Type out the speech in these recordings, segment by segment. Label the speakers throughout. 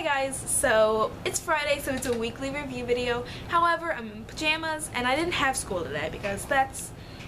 Speaker 1: guys, so it's Friday, so it's a weekly review video. However, I'm in pajamas and I didn't have school today because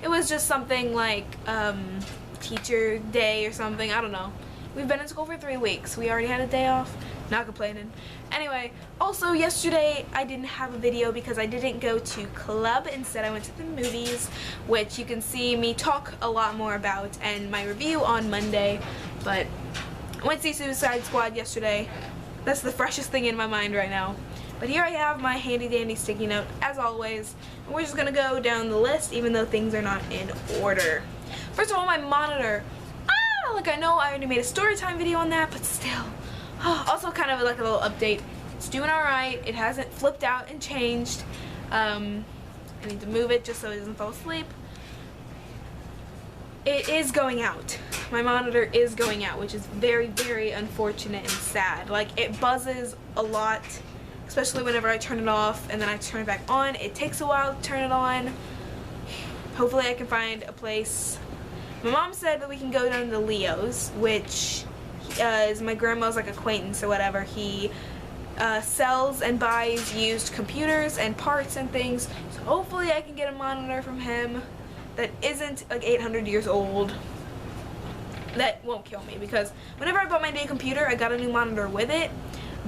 Speaker 1: it was just something like teacher day or something. I don't know. We've been in school for 3 weeks. We already had a day off. Not complaining. Anyway, also yesterday I didn't have a video because I didn't go to club. Instead I went to the movies, which you can see me talk a lot more about and my review on Monday. But I went to see Suicide Squad yesterday. That's the freshest thing in my mind right now. But here I have my handy dandy sticky note as always. And we're just gonna go down the list even though things are not in order. First of all, my monitor. Like I know I already made a story time video on that, but still. Also kind of like a little update. It's doing alright. It hasn't flipped out and changed. I need to move it just so it doesn't fall asleep. It is going out. My monitor is going out, which is very, very unfortunate and sad. Like it buzzes a lot, especially whenever I turn it off and then I turn it back on. It takes a while to turn it on. Hopefully I can find a place. My mom said that we can go down to Leo's, which is my grandma's like acquaintance or whatever. He sells and buys used computers and parts and things. So hopefully I can get a monitor from him that isn't like 800 years old. That won't kill me because whenever I bought my new computer, I got a new monitor with it,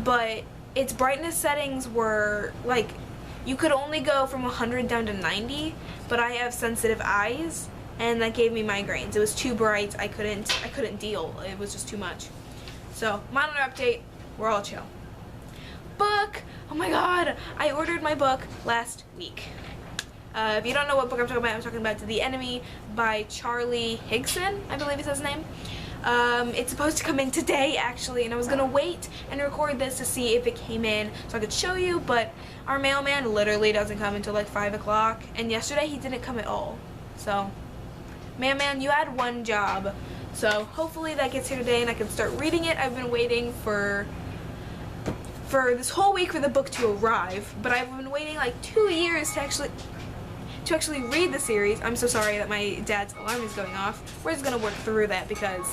Speaker 1: but its brightness settings were like, you could only go from 100 down to 90, but I have sensitive eyes. And that gave me migraines. It was too bright. I couldn't deal. It was just too much. So, monitor update. We're all chill. Book. Oh my god. I ordered my book last week. If you don't know what book I'm talking about To the Enemy by Charlie Higson, I believe is his name. It's supposed to come in today, actually, and I was gonna wait and record this to see if it came in so I could show you, but our mailman literally doesn't come until like 5 o'clock, and yesterday he didn't come at all. So, man, you had one job. So hopefully that gets here today and I can start reading it. I've been waiting for this whole week for the book to arrive, but I've been waiting like 2 years to actually read the series. I'm so sorry that my dad's alarm is going off. We're just gonna work through that because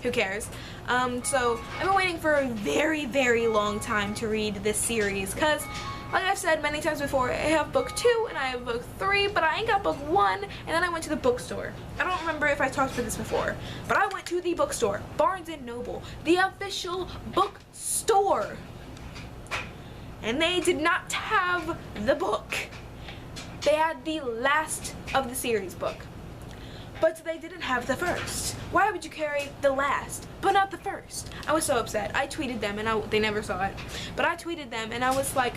Speaker 1: who cares? So I've been waiting for a very, very long time to read this series because, like I've said many times before, I have book 2 and I have book 3, but I ain't got book 1, and then I went to the bookstore. I don't remember if I talked about this before, but I went to the bookstore, Barnes & Noble, the official bookstore, and they did not have the book. They had the last of the series book, but they didn't have the first. Why would you carry the last, but not the first? I was so upset. I tweeted them, and they never saw it, but I tweeted them, and I was like,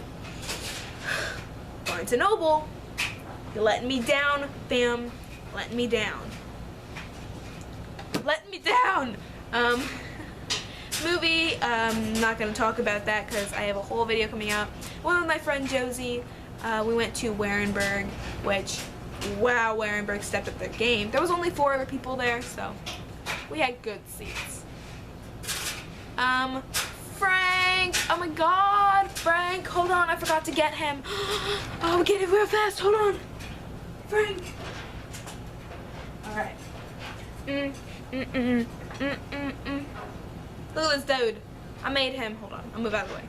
Speaker 1: Barnes & Noble, you're letting me down, fam. Letting me down. Letting me down. Movie, not gonna talk about that because I have a whole video coming out. One with my friend Josie, we went to Warenberg, which, wow, Warenberg stepped up their game. There was only 4 other people there, so we had good seats. Frank! Oh my god, Frank! Hold on, I forgot to get him. Oh, get it real fast, hold on. Frank! Alright. Look at this dude. I made him. Hold on, I'll move out of the way.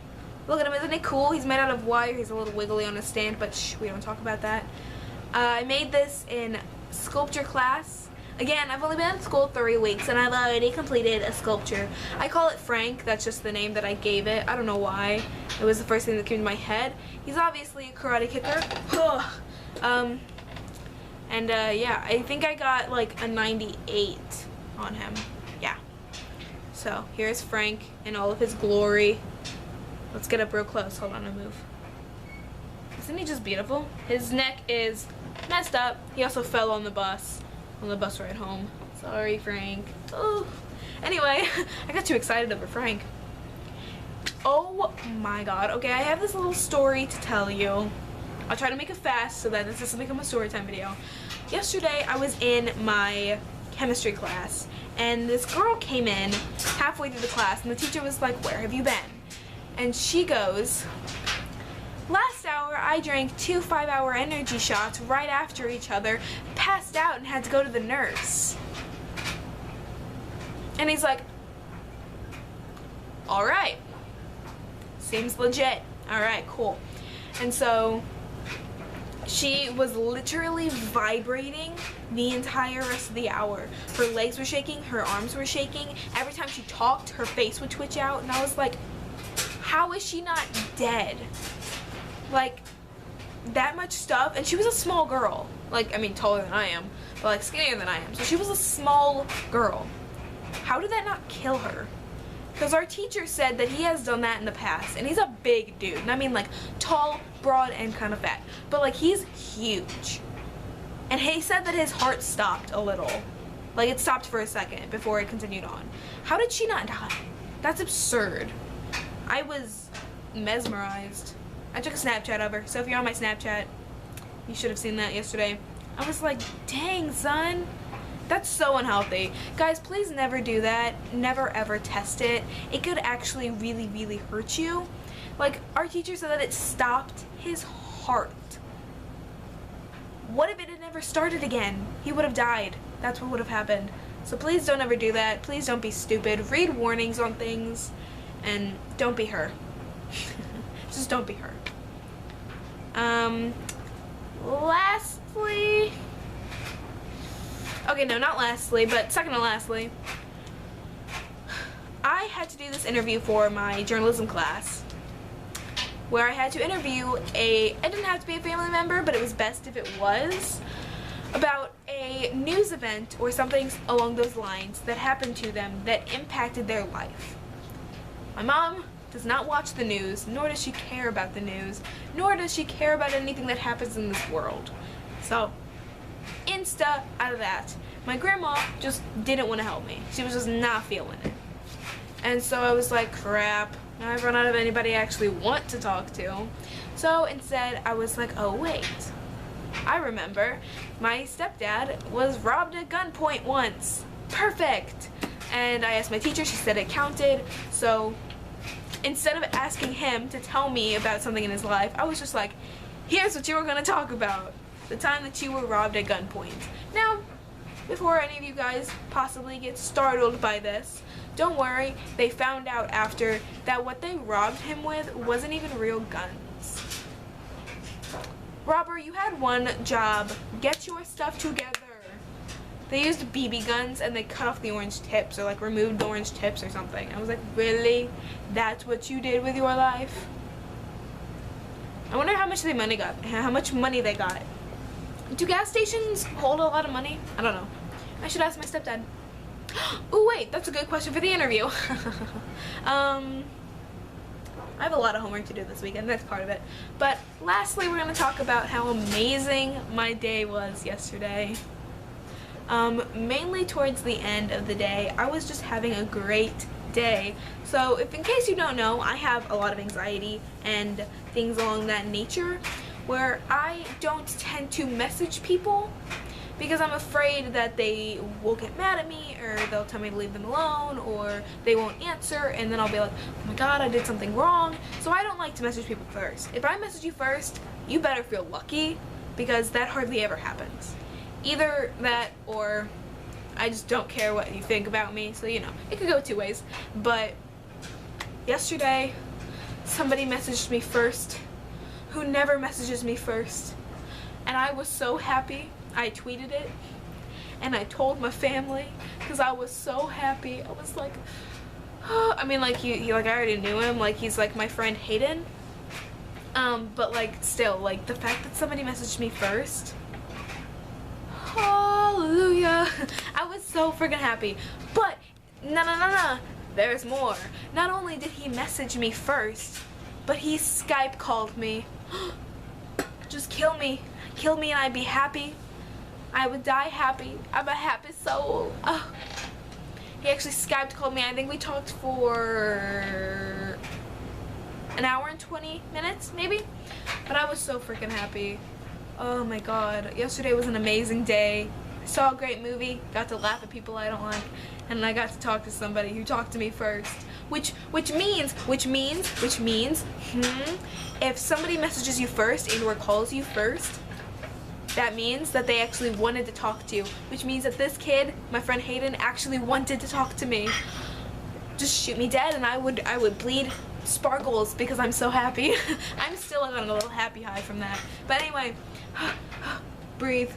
Speaker 1: Look at him, isn't he cool? He's made out of wire, he's a little wiggly on his stand, but shh, we don't talk about that. I made this in sculpture class. Again, I've only been in school 3 weeks and I've already completed a sculpture. I call it Frank, that's just the name that I gave it. I don't know why. It was the first thing that came to my head. He's obviously a karate kicker. Yeah, I think I got like a 98 on him. Yeah. So, here's Frank in all of his glory. Let's get up real close. Hold on, I'll move. Isn't he just beautiful? His neck is messed up. He also fell on the bus ride home. Sorry, Frank. Oh. Anyway, I got too excited over Frank. Oh my god. Okay, I have this little story to tell you. I'll try to make it fast so that this doesn't become a story time video. Yesterday, I was in my chemistry class, and this girl came in halfway through the class, and the teacher was like, "Where have you been?" And she goes, "Last hour, I drank 2 5-hour energy shots right after each other, passed out, and had to go to the nurse." And he's like, "All right." seems legit. Alright, cool. And so she was literally vibrating the entire rest of the hour. Her legs were shaking, her arms were shaking. Every time she talked, her face would twitch out, and I was like, how is she not dead? Like, that much stuff. And she was a small girl. Like, I mean, taller than I am, but like skinnier than I am. So she was a small girl. How did that not kill her? Because our teacher said that he has done that in the past, and he's a big dude. And I mean, like, tall, broad, and kind of fat. But like, he's huge. And he said that his heart stopped a little. Like, it stopped for a second before it continued on. How did she not die? That's absurd. I was mesmerized. I took a Snapchat of her, so if you're on my Snapchat, you should have seen that yesterday. I was like, dang, son. That's so unhealthy. Guys, please never do that. Never ever test it. It could actually really, really hurt you. Like, our teacher said that it stopped his heart. What if it had never started again? He would have died. That's what would have happened. So please don't ever do that. Please don't be stupid. Read warnings on things, and don't be her. Just don't be her. Lastly, okay, no, not lastly, but second to lastly, I had to do this interview for my journalism class, where I had to interview it didn't have to be a family member, but it was best if it was, about a news event or something along those lines that happened to them that impacted their life. My mom does not watch the news, nor does she care about the news, nor does she care about anything that happens in this world. So, insta out of that. My grandma just didn't want to help me. She was just not feeling it. And so I was like, crap, now I've run out of anybody I actually want to talk to. So instead, I was like, oh wait, I remember my stepdad was robbed at gunpoint once. Perfect. And I asked my teacher, she said it counted. So instead of asking him to tell me about something in his life, I was just like, here's what you were going to talk about. The time that you were robbed at gunpoint. Now, before any of you guys possibly get startled by this, don't worry, they found out after that what they robbed him with wasn't even real guns. Robber, you had one job. Get your stuff together. They used BB guns and they cut off the orange tips, or like removed the orange tips or something. I was like, really? That's what you did with your life? I wonder how much money they got. Do gas stations hold a lot of money? I don't know. I should ask my stepdad. Oh wait, that's a good question for the interview. I have a lot of homework to do this weekend, that's part of it. But lastly, we're going to talk about how amazing my day was yesterday. Mainly towards the end of the day, I was just having a great day. So if in case you don't know, I have a lot of anxiety and things along that nature, where I don't tend to message people because I'm afraid that they will get mad at me, or they'll tell me to leave them alone, or they won't answer, and then I'll be like, oh my god, I did something wrong. So I don't like to message people first. If I message you first, you better feel lucky, because that hardly ever happens. Either that, or I just don't care what you think about me, so you know, it could go two ways. But yesterday, somebody messaged me first, who never messages me first, and I was so happy. I tweeted it, and I told my family, because I was so happy. I was like, oh, I mean, like, he like, I already knew him, like, he's like my friend Hayden, but like, still, like, the fact that somebody messaged me first, hallelujah, I was so freaking happy. But no, there's more. Not only did he message me first, but he Skype called me. Just kill me and I'd be happy. I would die happy. I'm a happy soul. Oh. He actually Skype called me. I think we talked for an hour and 20 minutes, maybe. But I was so freaking happy. Oh my god. Yesterday was an amazing day. I saw a great movie. Got to laugh at people I don't like. And I got to talk to somebody who talked to me first. Which means, if somebody messages you first and or calls you first, that means that they actually wanted to talk to you, which means that this kid, my friend Hayden, actually wanted to talk to me. Just shoot me dead and I would bleed sparkles because I'm so happy. I'm still on a little happy high from that. But anyway, breathe,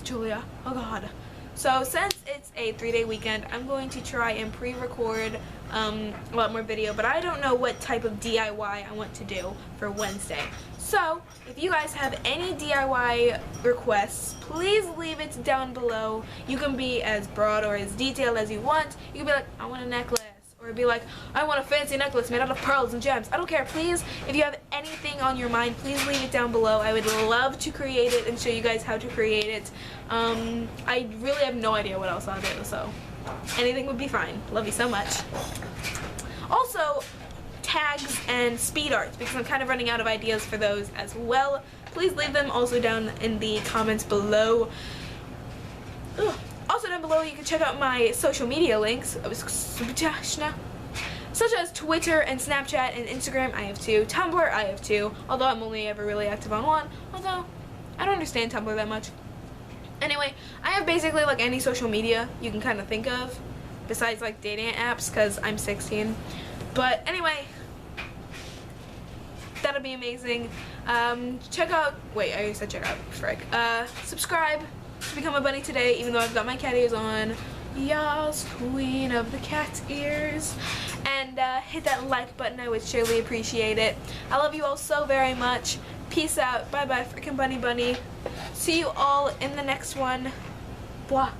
Speaker 1: Julia. Oh God. So since it's a 3-day weekend, I'm going to try and pre-record a lot more video, but I don't know what type of DIY I want to do for Wednesday. So if you guys have any DIY requests, please leave it down below. You can be as broad or as detailed as you want. You can be like, I want a necklace. Or be like, I want a fancy necklace made out of pearls and gems. I don't care. Please, if you have anything on your mind, please leave it down below. I would love to create it and show you guys how to create it. I really have no idea what else I'll do, so anything would be fine. Love you so much. Also, tags and speed arts, because I'm kind of running out of ideas for those as well. Please leave them also down in the comments below. Ugh. Also down below you can check out my social media links, such as Twitter and Snapchat and Instagram. I have 2. Tumblr, I have 2, although I'm only ever really active on 1, although I don't understand Tumblr that much. Anyway, I have basically like any social media you can kind of think of, besides like dating apps, because I'm 16. But anyway, that'll be amazing. Check out, wait, I already said check out, frick. Subscribe to become a bunny today, even though I've got my cat ears on. Yes, queen of the cat ears. And hit that like button, I would surely appreciate it. I love you all so very much. Peace out. Bye bye, freaking bunny. See you all in the next one. Blah.